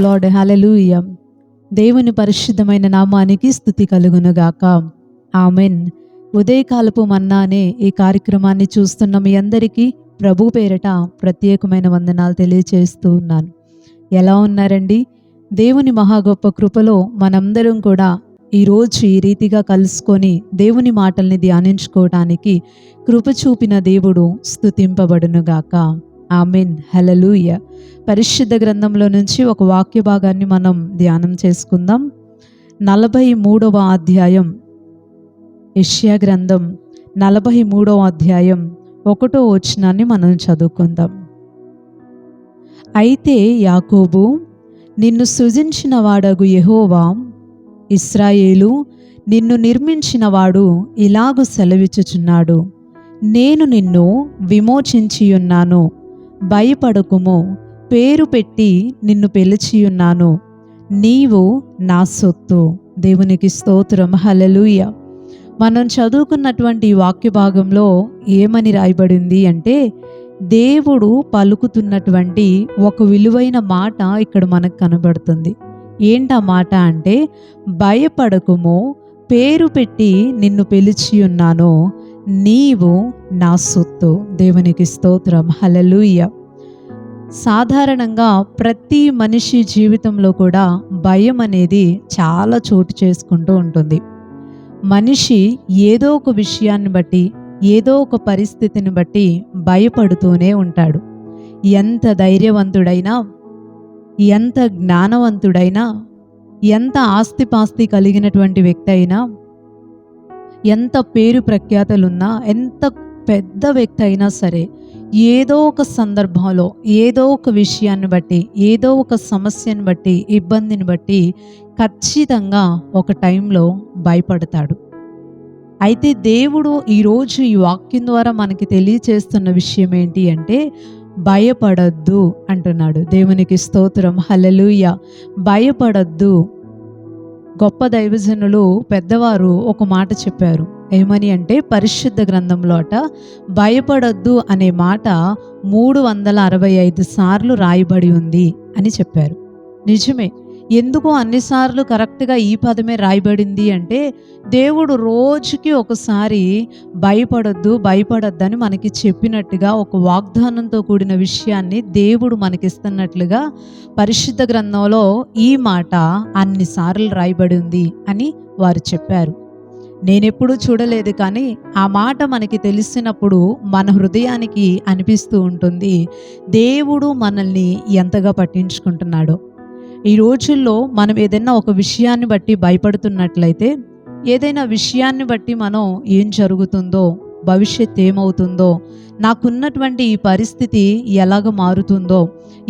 The lord. హల్లెలూయా. దేవుని పరిశుద్ధమైన నామానికి స్తుతి కలుగునుగాక. ఆమెన్. ఉదయకాలపు మన్నానే ఈ కార్యక్రమాన్ని చూస్తున్న మీ అందరికీ ప్రభు పేరట ప్రత్యేకమైన వందనాలు తెలియజేస్తూ ఉన్నాను. ఎలా ఉన్నారండి? దేవుని మహా గొప్ప కృపలో మనందరం కూడా ఈరోజు ఈ రీతిగా కలుసుకొని దేవుని మాటల్ని ధ్యానించుకోవటానికి కృప చూపిన దేవుడు స్తుతింపబడునుగాక. ఆమెన్. హల్లెలూయా. పరిశుద్ధ గ్రంథంలో నుంచి ఒక వాక్య భాగాన్ని మనం ధ్యానం చేసుకుందాం. 43వ అధ్యాయం, యెషయా గ్రంథం 43వ అధ్యాయం 1వ వచనాన్ని మనం చదువుకుందాం. అయితే యాకోబు, నిన్ను సృజించిన వాడగు యెహోవా, ఇశ్రాయేలు, నిన్ను నిర్మించినవాడు ఇలాగు సెలవిచ్చుచున్నాడు, నేను నిన్ను విమోచించియున్నాను, భయపడకుము, పేరు పెట్టి నిన్ను పిలిచియున్నాను, నీవు నా సొత్తు. దేవునికి స్తోత్రం. హల్లెలూయా. మనం చదువుకున్నటువంటి వాక్య భాగంలో ఏమని రాయబడింది అంటే, దేవుడు పలుకుతున్నటువంటి ఒక విలువైన మాట ఇక్కడ మనకు కనబడుతుంది. ఏంటా మాట అంటే, భయపడకుము, పేరు పెట్టి నిన్ను పిలిచి ఉన్నాను, నీవు నా సొత్తు. దేవునికి స్తోత్రం. హల్లెలూయా. సాధారణంగా ప్రతి మనిషి జీవితంలో కూడా భయం అనేది చాలా చోటు చేసుకుంటూ ఉంటుంది. మనిషి ఏదో ఒక విషయాన్ని బట్టి, ఏదో ఒక పరిస్థితిని బట్టి భయపడుతూనే ఉంటాడు. ఎంత ధైర్యవంతుడైనా, ఎంత జ్ఞానవంతుడైనా, ఎంత ఆస్తిపాస్తి కలిగినటువంటి వ్యక్తి అయినా, ఎంత పేరు ప్రఖ్యాతలున్నా, ఎంత పెద్ద వ్యక్తి అయినా సరే, ఏదో ఒక సందర్భంలో, ఏదో ఒక విషయాన్ని బట్టి, ఏదో ఒక సమస్యను బట్టి, ఇబ్బందిని బట్టి ఖచ్చితంగా ఒక టైంలో భయపడతాడు. అయితే దేవుడు ఈరోజు ఈ వాక్యం ద్వారా మనకి తెలియచేస్తున్న విషయం ఏంటి అంటే, భయపడొద్దు అంటున్నాడు. దేవునికి స్తోత్రం. హల్లెలూయా. భయపడొద్దు. గొప్ప దైవజనులు పెద్దవారు ఒక మాట చెప్పారు. ఏమని అంటే, పరిశుద్ధ గ్రంథంలో భయపడొద్దు అనే మాట 365 సార్లు రాయబడి ఉంది అని చెప్పారు. నిజమే. ఎందుకు అన్నిసార్లు కరెక్ట్గా ఈ పదమే రాయబడింది అంటే, దేవుడు రోజుకి ఒకసారి భయపడొద్దు భయపడొద్దని మనకి చెప్పినట్టుగా, ఒక వాగ్దానంతో కూడిన విషయాన్ని దేవుడు మనకిస్తున్నట్లుగా పరిశుద్ధ గ్రంథంలో ఈ మాట అన్నిసార్లు రాయబడి ఉంది అని వారు చెప్పారు. నేనెప్పుడూ చూడలేదు, కానీ ఆ మాట మనకి తెలిసినప్పుడు మన హృదయానికి అనిపిస్తూ ఉంటుంది, దేవుడు మనల్ని ఎంతగా పట్టించుకుంటున్నాడో. ఈ రోజుల్లో మనం ఏదైనా ఒక విషయాన్ని బట్టి భయపడుతున్నట్లయితే, ఏదైనా విషయాన్ని బట్టి మనం ఏం జరుగుతుందో, భవిష్యత్తు ఏమవుతుందో, నాకున్నటువంటి ఈ పరిస్థితి ఎలాగ మారుతుందో,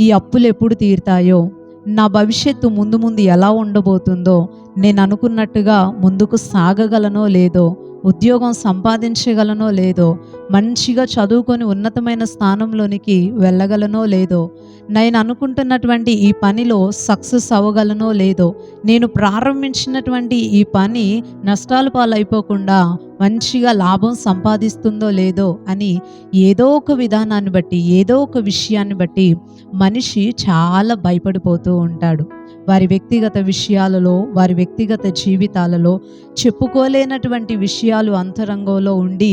ఈ అప్పులు ఎప్పుడు తీరుతాయో, నా భవిష్యత్తు ముందు ముందు ఎలా ఉండబోతుందో, నేను అనుకున్నట్టుగా ముందుకు సాగగలనో లేదో, ఉద్యోగం సంపాదించగలనో లేదో, మంచిగా చదువుకొని ఉన్నతమైన స్థానంలోనికి వెళ్ళగలనో లేదో, నేను అనుకుంటున్నటువంటి ఈ పనిలో సక్సెస్ అవ్వగలనో లేదో, నేను ప్రారంభించినటువంటి ఈ పని నష్టాల పాలైపోకుండా మంచిగా లాభం సంపాదిస్తుందో లేదో అని ఏదో ఒక విధానాన్ని బట్టి, ఏదో ఒక విషయాన్ని బట్టి మనిషి చాలా భయపడిపోతూ ఉంటాడు. వారి వ్యక్తిగత విషయాలలో, వారి వ్యక్తిగత జీవితాలలో చెప్పుకోలేనటువంటి విషయాలు అంతరంగంలో ఉండి,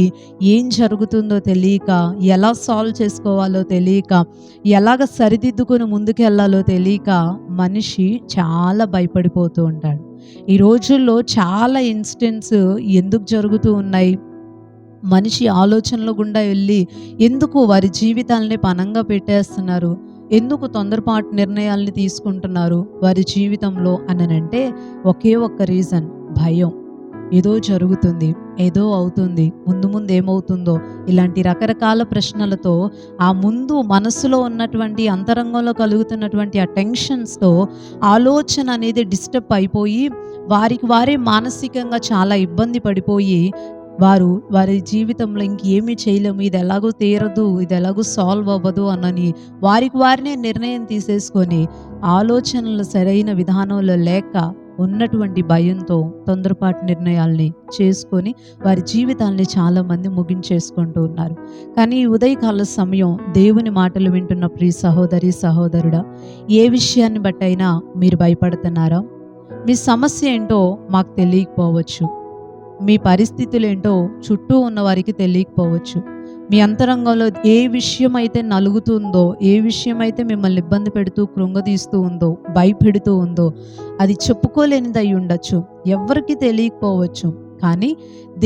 ఏం జరుగుతుందో తెలియక, ఎలా సాల్వ్ చేసుకోవాలో తెలియక, ఎలాగ సరిదిద్దుకొని ముందుకెళ్లాలో తెలియక మనిషి చాలా భయపడిపోతూ ఉంటాడు. ఈ రోజుల్లో చాలా ఇన్సిడెంట్స్ ఎందుకు జరుగుతూ ఉన్నాయి? మనిషి ఆలోచనల గుండా వెళ్ళి ఎందుకు వారి జీవితాలని పణంగా పెట్టేస్తున్నారు, ఎందుకు తొందరపాటు నిర్ణయాల్ని తీసుకుంటున్నారు వారి జీవితంలో అనంటే, ఒకే ఒక్క రీజన్, భయం. ఏదో జరుగుతుంది, ఏదో అవుతుంది, ముందు ముందు ఏమవుతుందో, ఇలాంటి రకరకాల ప్రశ్నలతో ఆ ముందు మనసులో ఉన్నటువంటి అంతరంగంలో కలుగుతున్నటువంటి ఆ టెన్షన్స్తో ఆలోచన అనేది డిస్టర్బ్ అయిపోయి, వారికి వారే మానసికంగా చాలా ఇబ్బంది పడిపోయి, వారి జీవితంలో ఇంకేమీ చేయలేము, ఇది ఎలాగో తీరదు, ఇది ఎలాగో సాల్వ్ అవ్వదు అన్నని వారికి వారినే నిర్ణయం తీసేసుకొని, ఆలోచనలు సరైన విధానంలో లేక ఉన్నటువంటి భయంతో తొందరపాటు నిర్ణయాల్ని చేసుకొని వారి జీవితాల్ని చాలామంది ముగించేసుకుంటూ ఉన్నారు. కానీ ఈ ఉదయకాల సమయం దేవుని మాటలు వింటున్న ప్రియ సహోదరి సహోదరుడా, ఏ విషయాన్ని బట్టైనా మీరు భయపడుతున్నారా? మీ సమస్య ఏంటో మాకు తెలియకపోవచ్చు, మీ పరిస్థితులేంటో చుట్టూ ఉన్న వారికి తెలియకపోవచ్చు. మీ అంతరంగంలో ఏ విషయం అయితే నలుగుతుందో, ఏ విషయం అయితే మిమ్మల్ని ఇబ్బంది పెడుతూ కృంగదీస్తూ ఉందో, భయపెడుతూ ఉందో, అది చెప్పుకోలేనిది అయి ఉండొచ్చు, ఎవ్వరికి తెలియకపోవచ్చు. కానీ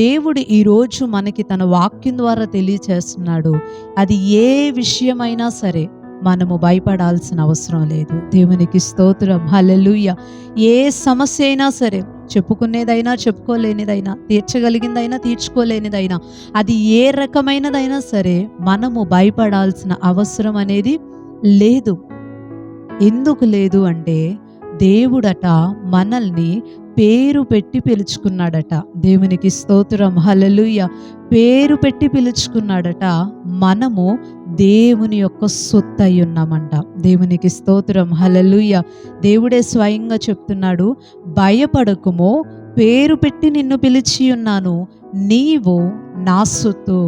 దేవుడు ఈరోజు మనకి తన వాక్యం ద్వారా తెలియచేస్తున్నాడు. అది ఏ విషయమైనా సరే మనము భయపడాల్సిన అవసరం లేదు. దేవునికి స్తోత్రం, హల్లెలూయా. ఏ సమస్య అయినా సరే, చెప్పుకునేదైనా చెప్పుకోలేనిదైనా, తీర్చగలిగిందైనా తీర్చుకోలేనిదైనా, అది ఏ రకమైనదైనా సరే మనము భయపడాల్సిన అవసరం అనేది లేదు. ఎందుకు లేదు అంటే, దేవుడట మనల్ని పేరు పెట్టి పిలుచుకున్నాడట. దేవునికి స్తోత్రం, హల్లెలూయా. పేరు పెట్టి పిలుచుకున్నాడట. మనము దేవుని యొక్క సొత్తు అయి ఉన్నామంట. దేవునికి స్తోత్రం, హల్లెలూయా. దేవుడే స్వయంగా చెప్తున్నాడు, భయపడకుము, పేరు పెట్టి నిన్ను పిలిచి ఉన్నాను, నీవు నా సొత్తు.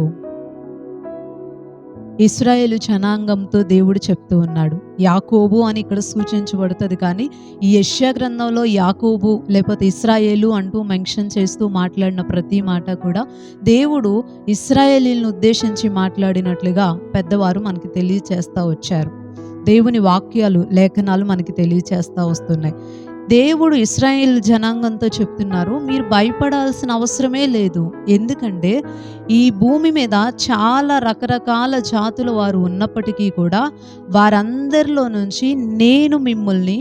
ఇశ్రాయేలు జనాంగంతో దేవుడు చెప్తూ ఉన్నాడు. యాకోబు అని ఇక్కడ సూచించబడుతుంది, కానీ ఈ యెషయా గ్రంథంలో యాకోబు లేకపోతే ఇశ్రాయేలు అంటూ మెన్షన్ చేస్తూ మాట్లాడిన ప్రతి మాట కూడా దేవుడు ఇశ్రాయేలీలను ఉద్దేశించి మాట్లాడినట్లుగా పెద్దవారు మనకి తెలియచేస్తూ వచ్చారు. దేవుని వాక్యాలు, లేఖనాలు మనకి తెలియచేస్తూ వస్తున్నాయి. దేవుడు ఇశ్రాయేలు జనాంగంతో చెప్తున్నారు, మీరు భయపడాల్సిన అవసరమే లేదు. ఎందుకంటే ఈ భూమి మీద చాలా రకరకాల జాతుల వారు ఉన్నప్పటికీ కూడా వారందరిలో నుంచి నేను మిమ్మల్ని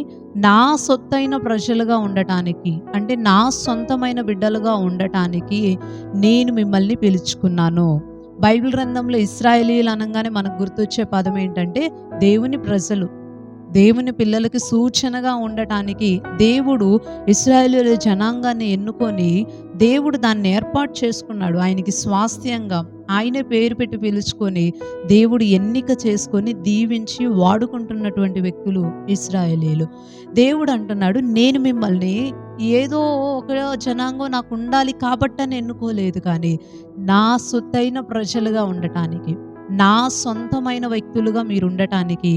నా సొత్తైన ప్రజలుగా ఉండటానికి, అంటే నా సొంతమైన బిడ్డలుగా ఉండటానికి నేను మిమ్మల్ని పిలుచుకున్నాను. బైబిల్ గ్రంథంలో ఇశ్రాయేలీయులు అనగానే మనకు గుర్తొచ్చే పదం ఏంటంటే దేవుని ప్రజలు, దేవుని పిల్లలకి సూచనగా ఉండటానికి దేవుడు ఇశ్రాయేలీయుల జనాంగాన్ని ఎన్నుకొని దేవుడు దాన్ని ఏర్పాటు చేసుకున్నాడు. ఆయనకి స్వాస్థ్యంగా ఆయనే పేరు పెట్టి పిలుచుకొని దేవుడు ఎన్నిక చేసుకొని దీవించి వాడుకుంటున్నటువంటి వ్యక్తులు ఇశ్రాయేలీయులు. దేవుడు అంటున్నాడు, నేను మిమ్మల్ని ఏదో ఒక జనాంగం నాకు ఉండాలి కాబట్టని ఎన్నుకోలేదు, కానీ నా సొత్తైన ప్రజలుగా ఉండటానికి, నా సొంతమైన వ్యక్తులుగా మీరు ఉండటానికి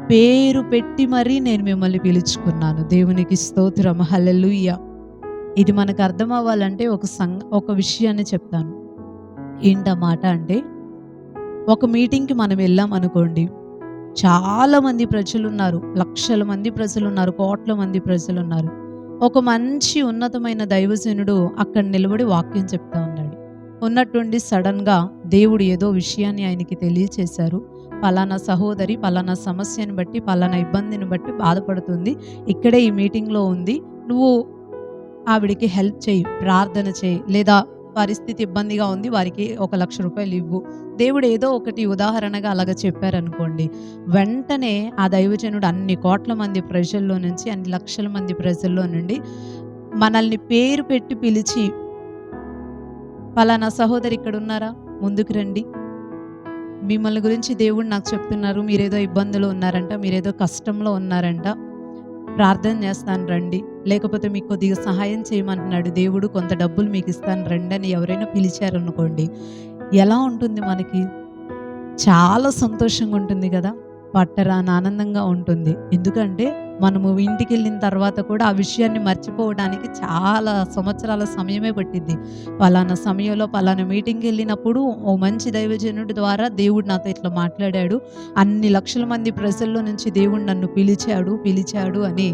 పేరు పెట్టి మరీ నేను మిమ్మల్ని పిలుచుకున్నాను. దేవునికి స్తోత్రం, హల్లెలూయా. ఇది మనకు అర్థం అవ్వాలంటే ఒక విషయాన్ని చెప్తాను. ఏంటన్నమాట అంటే, ఒక మీటింగ్కి మనం వెళ్ళాం అనుకోండి, చాలా మంది ప్రజలు ఉన్నారు, లక్షల మంది ప్రజలు ఉన్నారు, కోట్ల మంది ప్రజలు ఉన్నారు. ఒక మంచి ఉన్నతమైన దైవజనుడు అక్కడ నిలబడి వాక్యం చెప్తా ఉన్నాడు. ఉన్నట్టుండి సడన్గా దేవుడు ఏదో విషయాన్ని ఆయనకి తెలియచేశారు. పలానా సహోదరి పలానా సమస్యను బట్టి, పలానా ఇబ్బందిని బట్టి బాధపడుతుంది, ఇక్కడే ఈ మీటింగ్లో ఉంది, నువ్వు ఆవిడికి హెల్ప్ చేయి, ప్రార్థన చేయి, లేదా పరిస్థితి ఇబ్బందిగా ఉంది, వారికి 1,00,000 రూపాయలు ఇవ్వు. దేవుడు ఏదో ఒకటి ఉదాహరణగా అలాగ చెప్పారనుకోండి, వెంటనే ఆ దైవజనుడు అన్ని కోట్ల మంది ప్రజల్లో నుంచి, అన్ని లక్షల మంది ప్రజల్లో నుండి మనల్ని పేరు పెట్టి పిలిచి, పలానా సహోదరి ఇక్కడ ఉన్నారా, ముందుకు రండి, మిమ్మల్ని గురించి దేవుడు నాకు చెప్తున్నారు, మీరేదో ఇబ్బందులు ఉన్నారంట, మీరేదో కష్టంలో ఉన్నారంట, ప్రార్థన చేస్తాను రండి, లేకపోతే మీకు కొద్దిగా సహాయం చేయమంటున్నాడు దేవుడు, కొంత డబ్బులు మీకు ఇస్తాను రండి అని ఎవరైనా పిలిచారనుకోండి, ఎలా ఉంటుంది మనకి? చాలా సంతోషంగా ఉంటుంది కదా, పట్టరాని ఆనందంగా ఉంటుంది. ఎందుకంటే మనము ఇంటికి వెళ్ళిన తర్వాత కూడా ఆ విషయాన్ని మర్చిపోవడానికి చాలా సంవత్సరాల సమయమే పట్టింది. పలానా సమయంలో పలానా మీటింగ్కి వెళ్ళినప్పుడు ఓ మంచి దైవజనుడి ద్వారా దేవుడు నాతో ఇట్లా మాట్లాడాడు, అన్ని లక్షల మంది ప్రజల్లో నుంచి దేవుడు నన్ను పిలిచాడు అని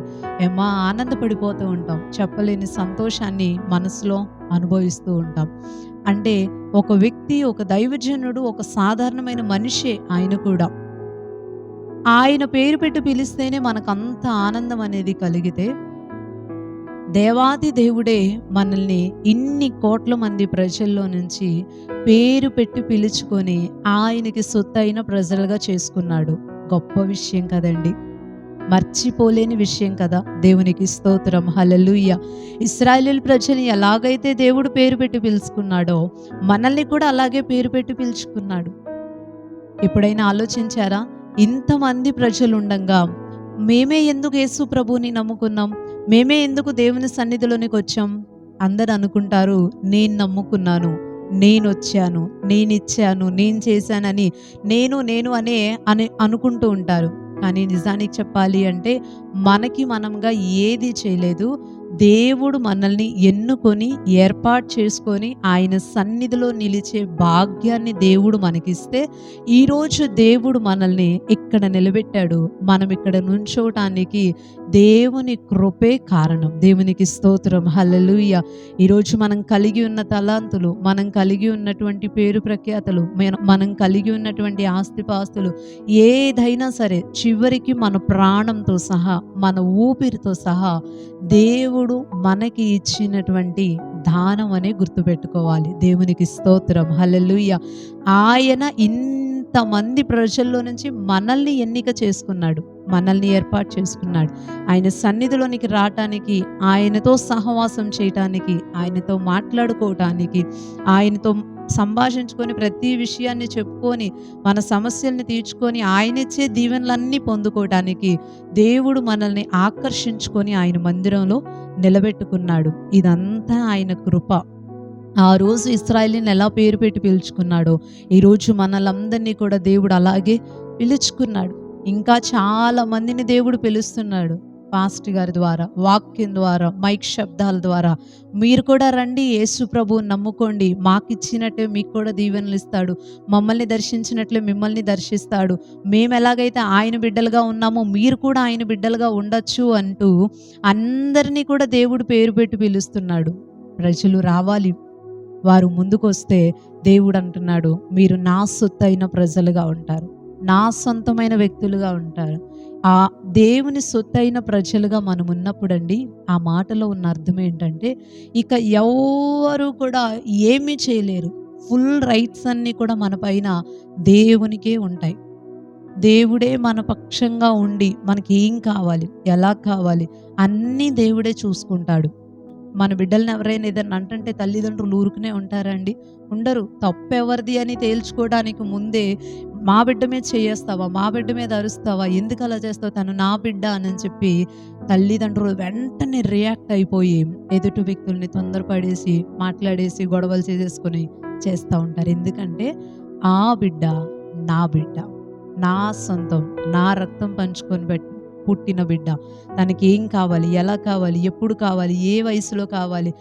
ఏమా ఆనందపడిపోతూ ఉంటాం. చెప్పలేని సంతోషాన్ని మనసులో అనుభవిస్తూ ఉంటాం. అంటే ఒక వ్యక్తి, ఒక దైవజనుడు, ఒక సాధారణమైన మనిషే ఆయన కూడా, ఆయన పేరు పెట్టి పిలిస్తేనే మనకంత ఆనందం అనేది కలిగితే, దేవాది దేవుడే మనల్ని ఇన్ని కోట్ల మంది ప్రజల్లో నుంచి పేరు పెట్టి పిలుచుకొని ఆయనకి సొత్తైన ప్రజలుగా చేసుకున్నాడు. గొప్ప విషయం కదండి, మర్చిపోలేని విషయం కదా. దేవునికి స్తోత్రం, హల్లెలూయా. ఇశ్రాయేలు ప్రజల్ని ఎలాగైతే దేవుడు పేరు పెట్టి పిలుచుకున్నాడో మనల్ని కూడా అలాగే పేరు పెట్టి పిలుచుకున్నాడు. ఎప్పుడైనా ఆలోచించారా? ఇంతమంది ప్రజలు ఉండంగా మేమే ఎందుకు యేసు ప్రభువుని నమ్ముకున్నాం, మేమే ఎందుకు దేవుని సన్నిధిలోనికి వచ్చాం? అందరూ అనుకుంటారు, నేను నమ్ముకున్నాను, నేనొచ్చాను, నేనిచ్చాను, నేను చేశానని, నేను అని అనుకుంటూ ఉంటారు. కానీ నిజానికి చెప్పాలి అంటే మనకి మనంగా ఏది చేయలేదు. దేవుడు మనల్ని ఎన్నుకొని, ఏర్పాటు చేసుకొని, ఆయన సన్నిధిలో నిలిచే భాగ్యాన్ని దేవుడు మనకిస్తే, ఈరోజు దేవుడు మనల్ని ఇక్కడ నిలబెట్టాడు. మనం ఇక్కడ నుంచోటానికి దేవుని కృపే కారణం. దేవునికి స్తోత్రం. హల్లెలూయా. ఈరోజు మనం కలిగి ఉన్న తలాంతులు, మనం కలిగి ఉన్నటువంటి పేరు ప్రఖ్యాతలు, మనం కలిగి ఉన్నటువంటి ఆస్తిపాస్తులు ఏదైనా సరే చివరికి మన ప్రాణంతో సహా, మన ఊపిరితో సహా దేవుడు మనకి ఇచ్చినటువంటి దానం అనే గుర్తుపెట్టుకోవాలి. దేవునికి స్తోత్రం. హల్లెలూయా. ఆయన ఇంతమంది ప్రజల్లో నుంచి మనల్ని ఎన్నిక చేసుకున్నాడు, మనల్ని ఏర్పాటు చేసుకున్నాడు. ఆయన సన్నిధిలోనికి రావటానికి, ఆయనతో సహవాసం చేయటానికి, ఆయనతో మాట్లాడుకోవటానికి, ఆయనతో సంభాషించుకొని ప్రతి విషయాన్ని చెప్పుకొని మన సమస్యల్ని తీర్చుకొని ఆయనిచ్చే దీవెనలన్నీ పొందుకోవటానికి దేవుడు మనల్ని ఆకర్షించుకొని ఆయన మందిరంలో నిలబెట్టుకున్నాడు. ఇదంతా ఆయన కృప. ఆ రోజు ఇశ్రాయేలుని ఎలా పేరు పెట్టి పిలుచుకున్నాడో ఈరోజు మనలందరినీ కూడా దేవుడు అలాగే పిలుచుకున్నాడు. ఇంకా చాలా మందిని దేవుడు పిలుస్తున్నాడు. పాస్టర్ గారి ద్వారా, వాక్యం ద్వారా, మైక్ శబ్దాల ద్వారా మీరు కూడా రండి, యేసు ప్రభువుని నమ్ముకోండి, మాకిచ్చినట్టే మీకు కూడా దీవెనలు ఇస్తాడు, మమ్మల్ని దర్శించినట్లే మిమ్మల్ని దర్శిస్తాడు, మేము ఎలాగైతే ఆయన బిడ్డలుగా ఉన్నామో మీరు కూడా ఆయన బిడ్డలుగా ఉండొచ్చు అంటూ అందరినీ కూడా దేవుడు పేరు పెట్టి పిలుస్తున్నాడు. ప్రజలు రావాలి. వారు ముందుకొస్తే దేవుడు అంటున్నాడు, మీరు నా సొత్తైన ప్రజలుగా ఉంటారు, నా సొంతమైన వ్యక్తులుగా ఉంటారు. ఆ దేవుని సొత్తైన ప్రజలుగా మనం ఉన్నప్పుడండి, ఆ మాటలో ఉన్న అర్థం ఏంటంటే ఇక ఎవరు కూడా ఏమీ చేయలేరు. ఫుల్ రైట్స్ అన్నీ కూడా మన పైన దేవునికే ఉంటాయి. దేవుడే మన పక్షంగా ఉండి మనకి ఏం కావాలి, ఎలా కావాలి అన్నీ దేవుడే చూసుకుంటాడు. మన బిడ్డల్ని ఎవరైనా ఏదన్నా అంటే తల్లిదండ్రులు ఊరుకునే ఉంటారండి? ఉండరు. తప్పెవరిది అని తేల్చుకోవడానికి ముందే మా బిడ్డ మీద చేయేస్తావా, మా బిడ్డ మీద అరుస్తావా, ఎందుకు అలా చేస్తావు, తను నా బిడ్డ అని చెప్పి తల్లిదండ్రులు వెంటనే రియాక్ట్ అయిపోయి ఎదుటి వ్యక్తుల్ని తొందరపడేసి మాట్లాడేసి గొడవలు చేసేసుకొని చేస్తూ ఉంటారు. ఎందుకంటే ఆ బిడ్డ నా బిడ్డ, నా సొంతం, నా రక్తం పంచుకొని పుట్టిన బిడ్డ. తనకి ఏం కావాలి, ఎలా కావాలి, ఎప్పుడు కావాలి, ఏ వయసులో కావాలి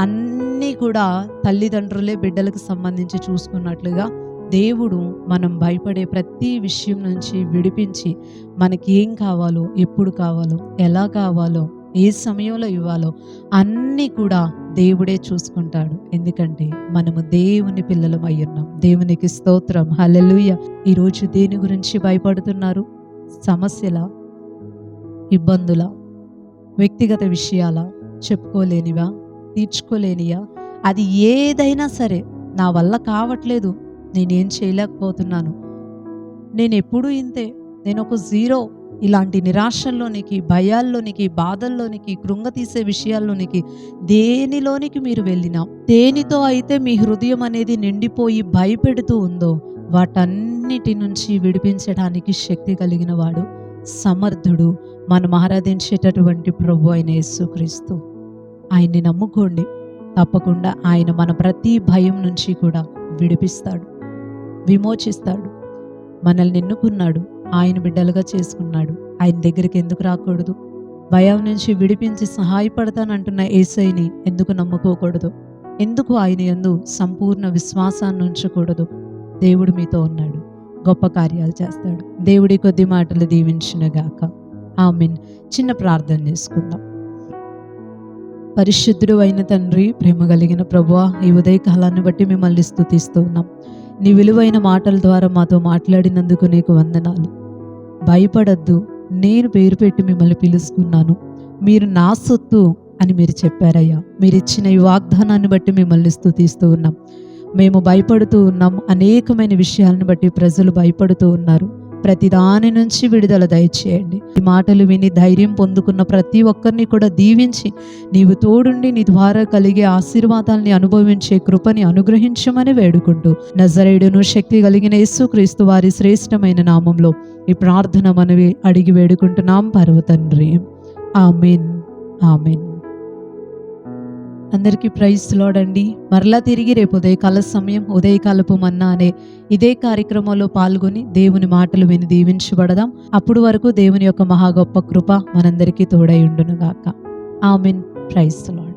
అన్నీ కూడా తల్లిదండ్రులే బిడ్డలకు సంబంధించి చూసుకున్నట్లుగా దేవుడు మనం భయపడే ప్రతి విషయం నుంచి విడిపించి మనకి ఏం కావాలో, ఎప్పుడు కావాలో, ఎలా కావాలో, ఏ సమయంలో ఇవ్వాలో అన్నీ కూడా దేవుడే చూసుకుంటాడు. ఎందుకంటే మనము దేవుని పిల్లలం అయి ఉన్నాం. దేవునికి స్తోత్రం. హల్లెలూయా. ఈరోజు దేని గురించి భయపడుతున్నారు? సమస్యల, ఇబ్బందుల, వ్యక్తిగత విషయాల, చెప్పుకోలేనివా, తీర్చుకోలేనియా? అది ఏదైనా సరే, నా వల్ల కావట్లేదు, నేనేం చేయలేకపోతున్నాను, నేను ఎప్పుడూ ఇంతే, నేను ఒక జీరో, ఇలాంటి నిరాశల్లోనికి, భయాల్లోనికి, బాధల్లోనికి, కృంగతీసే విషయాల్లోనికి దేనిలోనికి మీరు వెళ్ళినా, దేనితో అయితే మీ హృదయం అనేది నిండిపోయి భయపెడుతూ ఉందో వాటన్నిటి నుంచి విడిపించడానికి శక్తి కలిగిన వాడు, సమర్థుడు, మనం ఆరాధించేటటువంటి ప్రభు అయిన యేసుక్రీస్తు. ఆయన్ని నమ్ముకోండి. తప్పకుండా ఆయన మన ప్రతి భయం నుంచి కూడా విడిపిస్తాడు, విమోచిస్తాడు. మనల్ని ఎన్నుకున్నాడు, ఆయన బిడ్డలుగా చేసుకున్నాడు. ఆయన దగ్గరికి ఎందుకు రాకూడదు? భయం నుంచి విడిపించి సహాయపడతానంటున్న యేసయ్యని ఎందుకు నమ్ముకోకూడదు? ఎందుకు ఆయన యందు సంపూర్ణ విశ్వాసాన్ని ఉంచకూడదు? దేవుడు మీతో ఉన్నాడు, గొప్ప కార్యాలు చేస్తాడు. దేవుడి కొద్ది మాటలు దీవించునుగాక. ఆమేన్. చిన్న ప్రార్థన చేసుకుందాం. పరిశుద్ధుడు అయిన తండ్రి, ప్రేమ కలిగిన ప్రభువా, ఈ ఉదయ కాలాన్ని బట్టి మిమ్మల్ని స్తుతిస్తూ ఉన్నాం. నీ విలువైన మాటల ద్వారా మాతో మాట్లాడినందుకు నీకు వందనాలు. భయపడద్దు, నేను పేరు పెట్టి మిమ్మల్ని పిలుచుకున్నాను, మీరు నా సొత్తు అని మీరు చెప్పారయ్యా. మీరు ఇచ్చిన ఈ వాగ్దానాన్ని బట్టి మిమ్మల్ని స్తుతిస్తూ ఉన్నాం. మేము భయపడుతూ ఉన్నాం. అనేకమైన విషయాలను బట్టి ప్రజలు భయపడుతూ ఉన్నారు. ప్రతి దాని నుంచి విడుదల దయచేయండి. ఈ మాటలు విని ధైర్యం పొందుకున్న ప్రతి ఒక్కరిని కూడా దీవించి నీవు తోడుండి నీ ద్వారా కలిగే ఆశీర్వాదాలని అనుభవించే కృపని అనుగ్రహించమని వేడుకుంటూ నజరేయుడును శక్తి కలిగిన యేసుక్రీస్తు వారి శ్రేష్టమైన నామంలో ఈ ప్రార్థన మనవి అడిగి వేడుకుంటున్నాం పరమ తండ్రి. ఆమేన్. ఆమేన్. అందరికీ ప్రైజ్ లార్డ్ అండి. మరలా తిరిగి రేపు ఉదయకాల సమయం ఉదయకాలపు మన్నా అనే ఇదే కార్యక్రమంలో పాల్గొని దేవుని మాటలు విని దీవించబడదాం. అప్పుడు వరకు దేవుని యొక్క మహా గొప్ప కృప మనందరికీ తోడై ఉండును గాక. ఆమేన్. Praise lord.